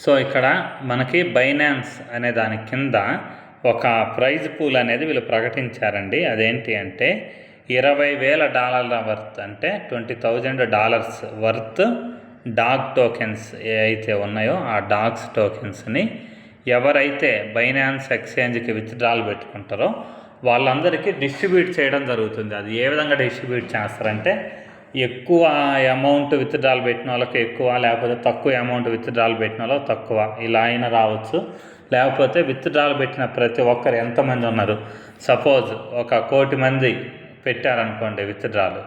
So ఇక్కడ మనకి Binance అనే దాని కింద ఒక ప్రైజ్ పూల్ అనేది వీళ్ళు ప్రకటించారండి. అదేంటి అంటే $20,000 వర్త్, అంటే $20,000 వర్త్ డాగ్ టోకెన్స్ ఏవైతే ఉన్నాయో ఆ డాగ్స్ టోకెన్స్ని ఎవరైతే బైనాన్స్ ఎక్స్చేంజ్కి విత్డ్రాల్ పెట్టుకుంటారో వాళ్ళందరికీ డిస్ట్రిబ్యూట్ చేయడం జరుగుతుంది. అది ఏ విధంగా డిస్ట్రిబ్యూట్ చేస్తారంటే, ఎక్కువ అమౌంట్ విత్డ్రాల్ పెట్టిన వాళ్ళకి ఎక్కువ, లేకపోతే తక్కువ అమౌంట్ విత్డ్రాల్ పెట్టిన వాళ్ళకి తక్కువ, ఇలా అయినా రావచ్చు. లేకపోతే విత్డ్రాల్ పెట్టిన ప్రతి ఒక్కరు ఎంతమంది ఉన్నారు, సపోజ్ 1,00,00,000 మంది పెట్టారనుకోండి విత్డ్రాలు.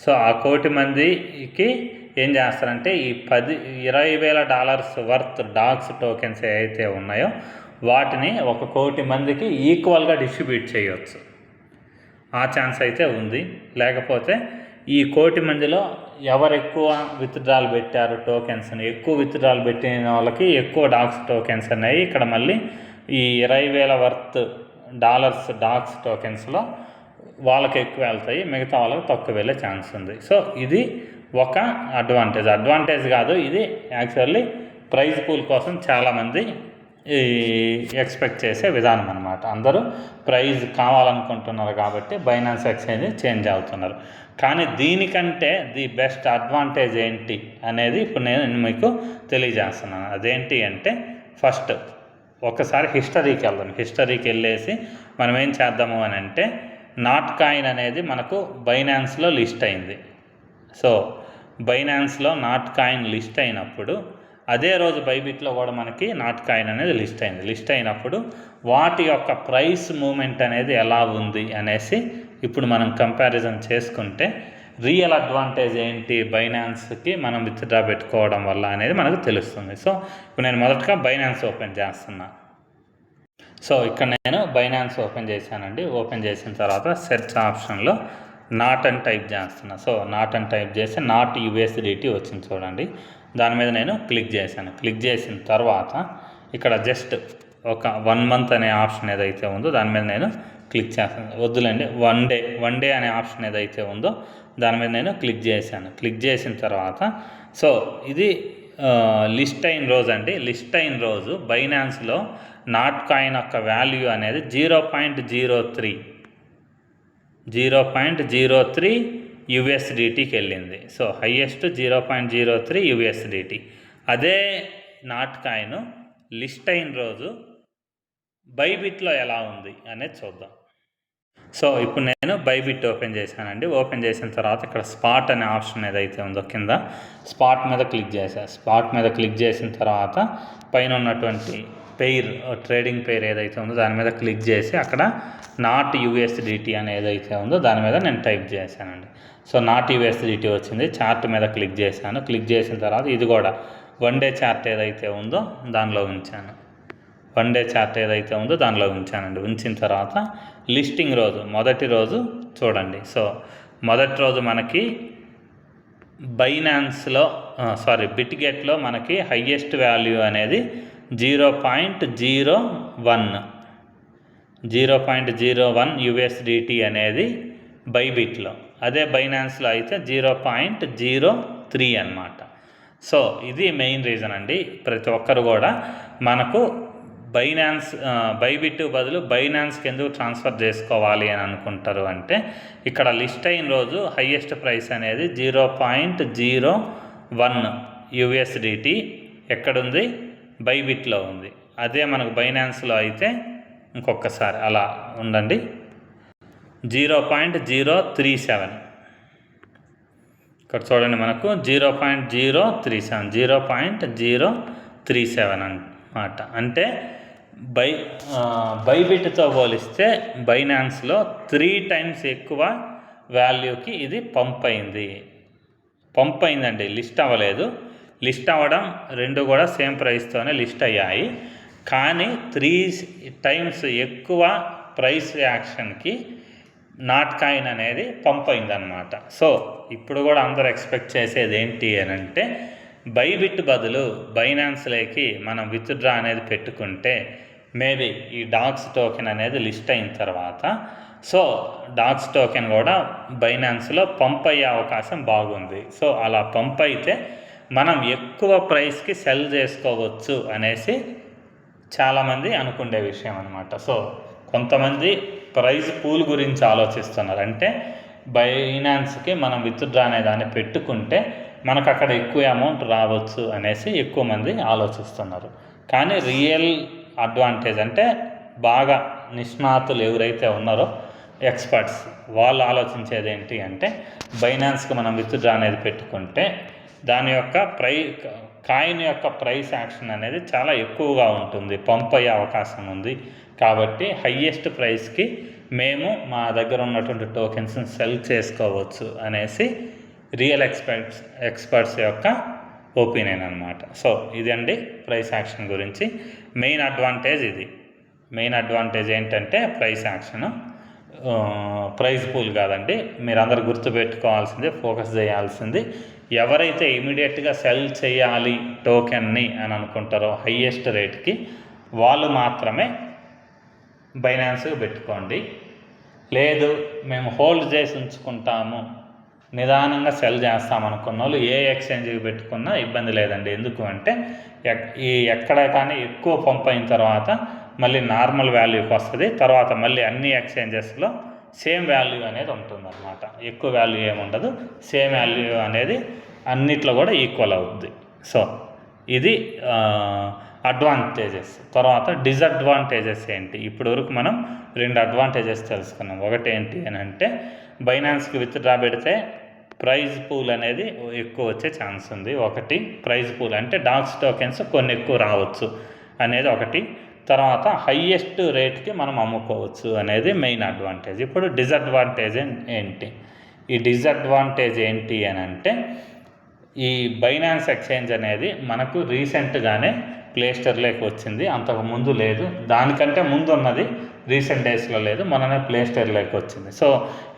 సో ఆ 1,00,00,000 మందికి ఏం చేస్తారంటే ఈ $20,000 వర్త్ డాగ్స్ టోకెన్స్ ఏవైతే ఉన్నాయో వాటిని 1,00,00,000 మందికి ఈక్వల్గా డిస్ట్రిబ్యూట్ చేయవచ్చు. ఆ ఛాన్స్ అయితే ఉంది. లేకపోతే ఈ 1,00,00,000 మందిలో ఎవరు ఎక్కువ విత్డ్రాల్ పెట్టారు టోకెన్స్ని, ఎక్కువ విత్డ్రాల్ పెట్టిన వాళ్ళకి ఎక్కువ డాగ్స్ టోకెన్స్ అనేవి ఇక్కడ మళ్ళీ ఈ 20,000 వర్త్ డాగ్స్ టోకెన్స్లో వాళ్ళకి ఎక్కువ వెళ్తాయి, మిగతా వాళ్ళకి తక్కువ వెళ్ళే ఛాన్స్ ఉంది. సో ఇది ఒక అడ్వాంటేజ్ కాదు, ఇది యాక్చువల్లీ ప్రైజ్ పూల్ కోసం చాలామంది ఎక్స్పెక్ట్ చేసే విధానం అనమాట. అందరూ ప్రైజ్ కావాలనుకుంటున్నారు కాబట్టి బైనాన్స్ ఎక్స్చేంజ్ చేంజ్ అవుతున్నారు. కానీ దీనికంటే ది బెస్ట్ అడ్వాంటేజ్ ఏంటి అనేది ఇప్పుడు నేను మీకు తెలియజేస్తున్నాను. అదేంటి అంటే, ఫస్ట్ ఒకసారి హిస్టరీకి వెళ్దాం. హిస్టరీకి వెళ్ళేసి మనం ఏం చేద్దాము అని అంటే, నాట్ కాయిన్ అనేది మనకు బైనాన్స్లో లిస్ట్ అయింది. సో బైనాన్స్లో నాట్ కాయిన్ లిస్ట్ అయినప్పుడు అదే రోజు బైబిట్లో కూడా మనకి నాట్ కాయిన్ అనేది లిస్ట్ అయింది. లిస్ట్ అయినప్పుడు వాటి యొక్క ప్రైస్ మూమెంట్ అనేది ఎలా ఉంది అనేసి ఇప్పుడు మనం కంపారిజన్ చేసుకుంటే రియల్ అడ్వాంటేజ్ ఏంటి బైనాన్స్కి మనం విత్డ్రా పెట్టుకోవడం వల్ల అనేది మనకు తెలుస్తుంది. సో ఇప్పుడు నేను మొదటగా బైనాన్స్ ఓపెన్ చేస్తున్నా. సో ఇక్కడ నేను బైనాన్స్ ఓపెన్ చేశానండి. ఓపెన్ చేసిన తర్వాత సెర్చ్ ఆప్షన్లో నాట్ అని టైప్ చేస్తున్నా. సో నాట్ అని టైప్ చేసి నాట్ USDT వచ్చింది చూడండి. దాని మీద నేను క్లిక్ చేశాను. క్లిక్ చేసిన తర్వాత ఇక్కడ జస్ట్ ఒక 1 మంత్ అనే ఆప్షన్ ఏదైతే ఉందో దాని మీద నేను క్లిక్ చేస్తాను. వద్దులేండి, వన్ డే అనే ఆప్షన్ ఏదైతే ఉందో దాని మీద నేను క్లిక్ చేశాను. క్లిక్ చేసిన తర్వాత సో ఇది లిస్ట్ అయిన రోజు అండి. లిస్ట్ అయిన రోజు బైనాన్స్లో నాట్ కాయిన్ యొక్క వాల్యూ అనేది 0.03 USDTకి వెళ్ళింది. So highest 0.03 USDT. అదే నాట్ కాయిన్ లిస్ట్ అయిన రోజు బైబిట్లో ఎలా ఉంది అనేది చూద్దాం. సో ఇప్పుడు నేను బైబిట్ ఓపెన్ చేశానండి. ఓపెన్ చేసిన తర్వాత ఇక్కడ స్పాట్ అనే ఆప్షన్ ఏదైతే ఉందో కింద స్పాట్ మీద క్లిక్ చేశాను. స్పాట్ మీద క్లిక్ చేసిన తర్వాత పైన ఉన్నటువంటి ట్రేడింగ్ పెయిర్ ఏదైతే ఉందో దాని మీద క్లిక్ చేసి అక్కడ నాట్ USDT అని ఏదైతే ఉందో దాని మీద నేను టైప్ చేశానండి. సో నాట్ USDT వచ్చింది. చార్ట్ మీద క్లిక్ చేశాను. క్లిక్ చేసిన తర్వాత ఇది కూడా 1 డే చార్ట్ ఏదైతే ఉందో దానిలో ఉంచాను. 1 డే చార్ట్ ఏదైతే ఉందో దానిలో ఉంచానండి. ఉంచిన తర్వాత లిస్టింగ్ రోజు మొదటి రోజు చూడండి. సో మొదటి రోజు మనకి బైనాన్స్లో బిట్గెట్లో మనకి హయ్యెస్ట్ వాల్యూ అనేది 0.01 USDT అనేది బైబిట్లో, అదే బైనాన్స్లో అయితే 0.03 అన్నమాట. సో ఇది మెయిన్ రీజన్ అండి. ప్రతి ఒక్కరు కూడా మనకు బైబిట్ బదులు బైనాన్స్కి ఎందుకు ట్రాన్స్ఫర్ చేసుకోవాలి అని అనుకుంటారు అంటే, ఇక్కడ లిస్ట్ అయిన రోజు హయ్యెస్ట్ ప్రైస్ అనేది 0.01 USDT ఎక్కడుంది, బైబిట్లో ఉంది. అదే మనకు బైనాన్స్లో అయితే ఇంకొకసారి అలా ఉండండి, 0.037. ఇక్కడ చూడండి మనకు 0.037 అన్నమాట. అంటే బైబిట్తో పోలిస్తే బైనాన్స్లో 3 times ఎక్కువ వాల్యూకి ఇది పంప్ అయిందండి. లిస్ట్ అవ్వలేదు. లిస్ట్ అవ్వడం 2 కూడా సేమ్ ప్రైస్తోనే లిస్ట్ అయ్యాయి. కానీ 3 times ఎక్కువ ప్రైస్ యాక్షన్కి నాట్ కాయిన్ అనేది పంప్ అయిందనమాట. సో ఇప్పుడు కూడా అందరూ ఎక్స్పెక్ట్ చేసేది ఏంటి అని అంటే, బైబిట్ బదులు బైనాన్స్లోకి మనం విత్డ్రా అనేది పెట్టుకుంటే మేబీ ఈ డాగ్స్ టోకెన్ అనేది లిస్ట్ అయిన తర్వాత సో డాగ్స్ టోకెన్ కూడా బైనాన్స్లో పంప్ అయ్యే అవకాశం బాగుంది. సో అలా పంప్ అయితే మనం ఎక్కువ ప్రైస్కి సెల్ చేసుకోవచ్చు అనేసి చాలామంది అనుకునే విషయం అనమాట. సో కొంతమంది ప్రైస్ పూల్ గురించి ఆలోచిస్తున్నారు. అంటే బైనాన్స్కి మనం విత్డ్రా అనే దాన్ని పెట్టుకుంటే మనకు అక్కడ ఎక్కువ అమౌంట్ రావచ్చు అనేసి ఎక్కువ మంది ఆలోచిస్తున్నారు. కానీ రియల్ అడ్వాంటేజ్ అంటే బాగా నిష్ణాతులు ఎవరైతే ఉన్నారో ఎక్స్పర్ట్స్ వాళ్ళు ఆలోచించేది ఏంటి అంటే బైనాన్స్కి మనం విత్డ్రా అనేది పెట్టుకుంటే దాని యొక్క కాయిన్ యొక్క ప్రైస్ యాక్షన్ అనేది చాలా ఎక్కువగా ఉంటుంది, పంప్ అయ్యే అవకాశం ఉంది. కాబట్టి హయ్యెస్ట్ ప్రైస్కి మేము మా దగ్గర ఉన్నటువంటి టోకెన్స్ని సెల్ చేసుకోవచ్చు అనేసి రియల్ ఎక్స్పర్ట్స్ యొక్క ఒపీనియన్ అనమాట. సో ఇదండి ప్రైస్ యాక్షన్ గురించి మెయిన్ అడ్వాంటేజ్. ఇది మెయిన్ అడ్వాంటేజ్ ఏంటంటే ప్రైస్ యాక్షన్, ప్రైజ్ పూల్ కాదండి. మీరు అందరు గుర్తుపెట్టుకోవాల్సింది, ఫోకస్ చేయాల్సింది ఎవరైతే ఇమీడియట్గా సెల్ చేయాలి టోకెన్ని అని అనుకుంటారో హయ్యెస్ట్ రేట్కి వాళ్ళు మాత్రమే బైనాన్స్కి పెట్టుకోండి. లేదు మేము హోల్డ్ చేసి ఉంచుకుంటాము, నిదానంగా సెల్ చేస్తామనుకున్న వాళ్ళు ఏ ఎక్స్చేంజ్కి పెట్టుకున్నా ఇబ్బంది లేదండి. ఎందుకు అంటే ఎక్కడ కానీ ఎక్కువ పంప్ అయిన తర్వాత మళ్ళీ నార్మల్ వాల్యూకి వస్తుంది, తర్వాత మళ్ళీ అన్ని ఎక్స్చేంజెస్లో సేమ్ వాల్యూ అనేది ఉంటుందన్నమాట. ఎక్కువ వాల్యూ ఏముండదు, సేమ్ వాల్యూ అనేది అన్నిట్లో కూడా ఈక్వల్ అవుద్ది. సో ఇది అడ్వాంటేజెస్. తర్వాత డిసడ్వాంటేజెస్ ఏంటి? ఇప్పుడు వరకు మనం 2 అడ్వాంటేజెస్ తెలుసుకున్నాం. ఒకటి ఏంటి అని అంటే బైనాన్స్కి విత్డ్రా పెడితే ప్రైజ్ పూల్ అనేది ఎక్కువ వచ్చే ఛాన్స్ ఉంది. ఒకటి ప్రైజ్ పూల్ అంటే డాక్స్ టోకెన్స్ కొన్ని ఎక్కువ రావచ్చు అనేది ఒకటి. తర్వాత హయ్యెస్ట్ రేట్కి మనం అమ్ముకోవచ్చు అనేది మెయిన్ అడ్వాంటేజ్. ఇప్పుడు డిసడ్వాంటేజ్ ఏంటి? ఈ డిసడ్వాంటేజ్ ఏంటి అని అంటే ఈ బైనాన్స్ ఎక్స్చేంజ్ అనేది మనకు రీసెంట్గానే ప్లేస్టోర్లోకి వచ్చింది, అంతకు ముందు లేదు. దానికంటే ముందు ఉన్నది రీసెంట్ డేస్లో లేదు, మననే ప్లేస్టోర్లోకి వచ్చింది. సో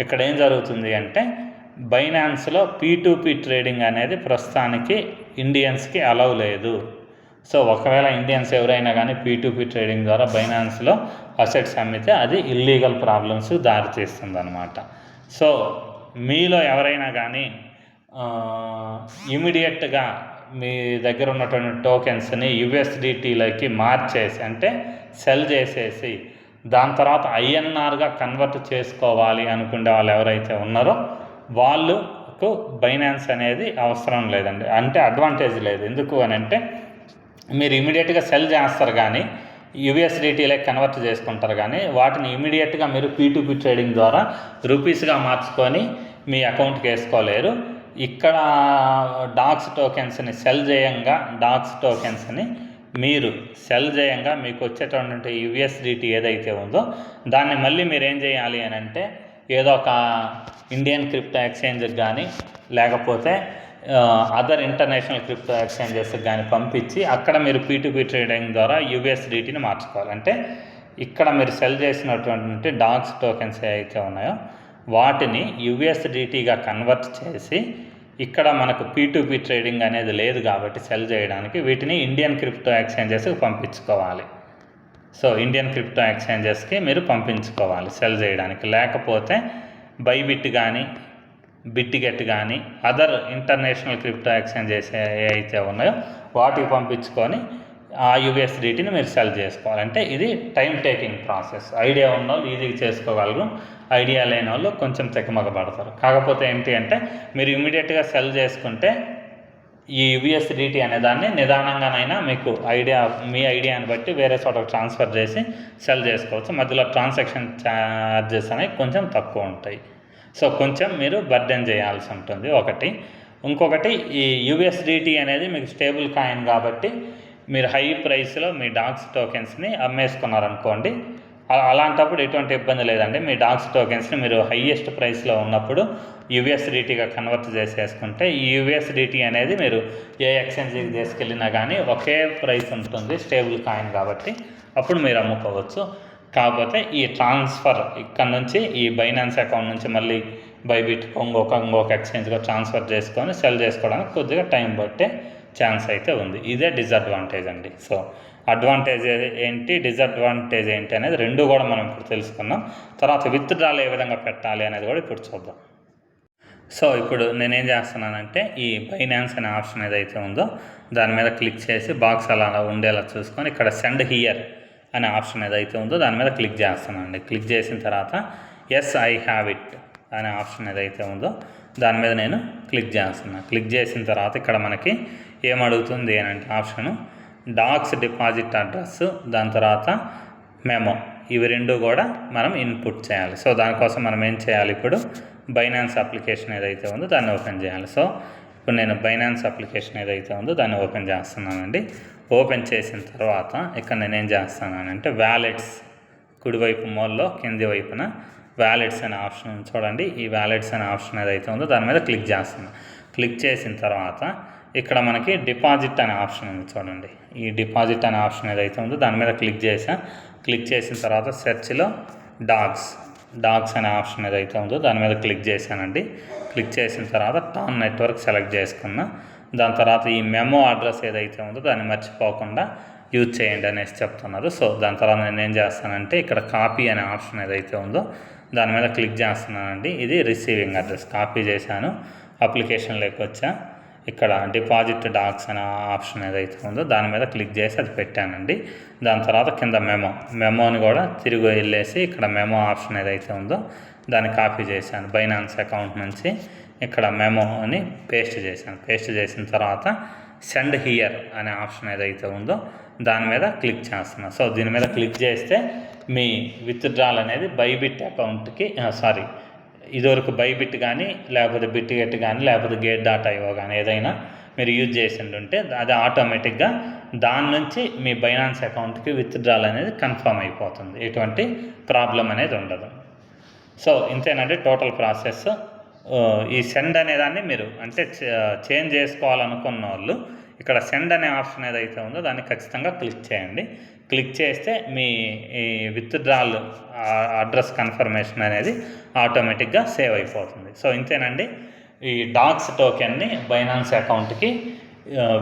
ఇక్కడ ఏం జరుగుతుంది అంటే బైనాన్స్లో P2P ట్రేడింగ్ అనేది ప్రస్తుతానికి ఇండియన్స్కి అలౌ లేదు. సో ఒకవేళ ఇండియన్స్ ఎవరైనా కానీ P2P ట్రేడింగ్ ద్వారా బైనాన్స్లో అసెట్స్ అమ్మితే అది ఇల్లీగల్ ప్రాబ్లమ్స్ దారితీస్తుంది అనమాట. సో మీలో ఎవరైనా కానీ ఇమీడియట్గా మీ దగ్గర ఉన్నటువంటి టోకెన్స్ని USDTలోకి మార్చేసి అంటే సెల్ చేసేసి దాని తర్వాత INRగా కన్వర్ట్ చేసుకోవాలి అనుకునే వాళ్ళు ఎవరైతే ఉన్నారో వాళ్ళకు బైనాన్స్ అనేది అవసరం లేదండి. అంటే అడ్వాంటేజ్ లేదు. ఎందుకు అని అంటే మీరు ఇమీడియట్గా సెల్ చేస్తారు కానీ USDTలోకి కన్వర్ట్ చేసుకుంటారు కానీ వాటిని ఇమీడియట్గా మీరు P2P ట్రేడింగ్ ద్వారా రూపీస్గా మార్చుకొని మీ అకౌంట్కి వేసుకోలేరు. ఇక్కడ డాక్స్ టోకెన్స్ని సెల్ చేయంగా మీరు సెల్ చేయంగా మీకు వచ్చేటటువంటి USDT ఏదైతే ఉందో దాన్ని మళ్ళీ మీరు ఏం చేయాలి అని అంటే ఏదో ఒక ఇండియన్ క్రిప్టో ఎక్స్చేంజ్కి కానీ లేకపోతే అదర్ ఇంటర్నేషనల్ క్రిప్టో ఎక్స్చేంజెస్కి కానీ పంపించి అక్కడ మీరు P2P ట్రేడింగ్ ద్వారా USDTని మార్చుకోవాలి. అంటే ఇక్కడ మీరు సెల్ చేసినటువంటి డాక్స్ టోకెన్స్ ఏవైతే ఉన్నాయో వాటిని USDTగా కన్వర్ట్ చేసి ఇక్కడ మనకు P2P ట్రేడింగ్ అనేది లేదు కాబట్టి సెల్ చేయడానికి వీటిని ఇండియన్ క్రిప్టో ఎక్స్చేంజెస్కి పంపించుకోవాలి. సో ఇండియన్ క్రిప్టో ఎక్స్చేంజెస్కి మీరు పంపించుకోవాలి సెల్ చేయడానికి. లేకపోతే బైబిట్ కానీ బిట్గెట్ కానీ అదర్ ఇంటర్నేషనల్ క్రిప్టో ఎక్స్చేంజెస్ ఏవైతే ఉన్నాయో వాటికి పంపించుకొని ఆ USDTని మీరు సెల్ చేసుకోవాలంటే ఇది టైం టేకింగ్ ప్రాసెస్. ఐడియా ఉన్న వాళ్ళు ఈజీగా చేసుకోగలరు, ఐడియా లేని వాళ్ళు కొంచెం తెగమగ పడతారు. కాకపోతే ఏంటి అంటే మీరు ఇమీడియట్గా సెల్ చేసుకుంటే ఈ USDT అనే దాన్ని నిదానంగానైనా మీకు మీ ఐడియాని బట్టి వేరే చోటకు ట్రాన్స్ఫర్ చేసి సెల్ చేసుకోవచ్చు. మధ్యలో ట్రాన్సాక్షన్ ఛార్జెస్ అనేవి కొంచెం తక్కువ ఉంటాయి. సో కొంచెం మీరు బర్డెన్ చేయాల్సి ఉంటుంది ఒకటి. ఇంకొకటి ఈ USDT అనేది మీకు స్టేబుల్ కాయిన్ కాబట్టి మీరు హై ప్రైస్లో మీ డాక్స్ టోకెన్స్ని అమ్మేసుకున్నారనుకోండి, అలాంటప్పుడు ఎటువంటి ఇబ్బంది లేదండి. మీ డాక్స్ టోకెన్స్ని మీరు హయ్యెస్ట్ ప్రైస్లో ఉన్నప్పుడు USDTగా కన్వర్ట్ చేసేసుకుంటే ఈ USDT అనేది మీరు ఏ ఎక్స్చేంజ్కి తీసుకెళ్ళినా కానీ ఒకే ప్రైస్ ఉంటుంది, స్టేబుల్ కాయిన్ కాబట్టి అప్పుడు మీరు అమ్ముకోవచ్చు. కాకపోతే ఈ ట్రాన్స్ఫర్ ఇక్కడ నుంచి ఈ బైనాన్స్ అకౌంట్ నుంచి మళ్ళీ బైబిట్ ఇంకొక ఎక్స్చేంజ్గా ట్రాన్స్ఫర్ చేసుకొని సెల్ చేసుకోవడానికి కొద్దిగా టైం పట్టే ఛాన్స్ అయితే ఉంది. ఇదే డిసడ్వాంటేజ్ అండి. సో అడ్వాంటేజ్ ఏంటి, డిసడ్వాంటేజ్ ఏంటి అనేది రెండు కూడా మనం ఇప్పుడు తెలుసుకున్నాం. తర్వాత విత్డ్రాలు ఏ విధంగా పెట్టాలి అనేది కూడా ఇప్పుడు చూద్దాం. సో ఇప్పుడు నేనేం చేస్తున్నానంటే ఈ బైనాన్స్ అనే ఆప్షన్ ఏదైతే ఉందో దాని మీద క్లిక్ చేసి బాక్స్ అలా ఉండేలా చూసుకొని ఇక్కడ సెండ్ హియర్ అనే ఆప్షన్ ఏదైతే ఉందో దాని మీద క్లిక్ చేస్తున్నానండి. క్లిక్ చేసిన తర్వాత ఎస్ ఐ హ్యావ్ ఇట్ అనే ఆప్షన్ ఏదైతే ఉందో దాని మీద నేను క్లిక్ చేస్తున్నాను. క్లిక్ చేసిన తర్వాత ఇక్కడ మనకి ఏమడుగుతుంది అని అంటే ఆప్షను డాక్స్ డిపాజిట్ అడ్రస్, దాని తర్వాత మెమో, ఇవి రెండు కూడా మనం ఇన్పుట్ చేయాలి. సో దానికోసం మనం ఏం చేయాలి, ఇప్పుడు బైనాన్స్ అప్లికేషన్ ఏదైతే ఉందో దాన్ని ఓపెన్ చేయాలి. సో ఇప్పుడు నేను బైనాన్స్ అప్లికేషన్ ఏదైతే ఉందో దాన్ని ఓపెన్ చేస్తున్నానండి. ఓపెన్ చేసిన తర్వాత ఇక్కడ నేనేం చేస్తున్నానంటే వ్యాలెట్స్, కుడివైపు మూలలో కింది వైపున వ్యాలెట్స్ అనే ఆప్షన్ చూడండి. ఈ వ్యాలెట్స్ అనే ఆప్షన్ ఏదైతే ఉందో దాని మీద క్లిక్ చేస్తున్నాను. క్లిక్ చేసిన తర్వాత ఇక్కడ మనకి డిపాజిట్ అనే ఆప్షన్ ఉంది చూడండి. ఈ డిపాజిట్ అనే ఆప్షన్ ఏదైతే ఉందో దాని మీద క్లిక్ చేసా. క్లిక్ చేసిన తర్వాత సెర్చ్లో డాగ్స్ అనే ఆప్షన్ ఏదైతే ఉందో దాని మీద క్లిక్ చేశానండి. క్లిక్ చేసిన తర్వాత టాన్ నెట్వర్క్ సెలెక్ట్ చేసుకున్నా. దాని తర్వాత ఈ మెమో అడ్రస్ ఏదైతే ఉందో దాన్ని మర్చిపోకుండా యూజ్ చేయండి అనేసి చెప్తున్నారు. సో దాని తర్వాత నేను ఏం చేస్తానంటే ఇక్కడ కాపీ అనే ఆప్షన్ ఏదైతే ఉందో దాని మీద క్లిక్ చేస్తున్నానండి. ఇది రిసీవింగ్ అడ్రస్ కాపీ చేశాను. అప్లికేషన్లోకి వచ్చా. ఇక్కడ డిపాజిట్ డాక్స్ అనే ఆప్షన్ ఏదైతే ఉందో దాని మీద క్లిక్ చేసి అది పెట్టానండి. దాని తర్వాత కింద మెమోని కూడా తిరిగి వెళ్ళేసి ఇక్కడ మెమో ఆప్షన్ ఏదైతే ఉందో దాన్ని కాపీ చేశాను. బైనాన్స్ అకౌంట్ నుంచి ఇక్కడ మెమోని పేస్ట్ చేశాను. పేస్ట్ చేసిన తర్వాత సెండ్ హియర్ అనే ఆప్షన్ ఏదైతే ఉందో దాని మీద క్లిక్ చేస్తున్నాను. సో దీని మీద క్లిక్ చేస్తే మీ విత్డ్రాల్ అనేది బైబిట్ అకౌంట్కి ఇదివరకు బైబిట్ కానీ లేకపోతే బిట్గెట్ కానీ లేకపోతే Gate.io కానీ ఏదైనా మీరు యూజ్ చేసి ఉంటే అది ఆటోమేటిక్గా దాని నుంచి మీ బైనాన్స్ అకౌంట్కి విత్డ్రాల్ అనేది కన్ఫర్మ్ అయిపోతుంది. ఎటువంటి ప్రాబ్లం అనేది ఉండదు. సో ఇంతేనండి టోటల్ ప్రాసెస్. ఈ సెండ్ అనేదాన్ని మీరు అంటే చేంజ్ చేసుకోవాలనుకున్న వాళ్ళు ఇక్కడ సెండ్ అనే ఆప్షన్ ఏదైతే ఉందో దాన్ని ఖచ్చితంగా క్లిక్ చేయండి. క్లిక్ చేస్తే మీ ఈ విత్డ్రాల్ అడ్రస్ కన్ఫర్మేషన్ అనేది ఆటోమేటిక్గా సేవ్ అయిపోతుంది. సో ఇంతేనండి ఈ డాక్స్ టోకెన్ని బైనాన్స్ అకౌంట్కి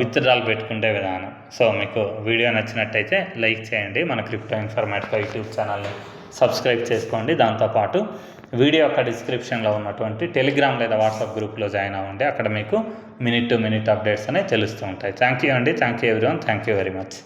విత్డ్రాల్ పెట్టుకునే విధానం. సో మీకు వీడియో నచ్చినట్టయితే లైక్ చేయండి. మన క్రిప్టో ఇన్ఫర్మేటివ్ యూట్యూబ్ ఛానల్ని సబ్స్క్రైబ్ చేసుకోండి. దాంతోపాటు వీడియో యొక్క డిస్క్రిప్షన్లో ఉన్నటువంటి టెలిగ్రామ్ లేదా వాట్సాప్ గ్రూప్లో జాయిన్ అవ్వండి. అక్కడ మీకు మినిట్ టు మినిట్ అప్డేట్స్ అనేవి తెలుస్తూ ఉంటాయి. థ్యాంక్ యూ అండి. Thank you everyone. Thank you very much.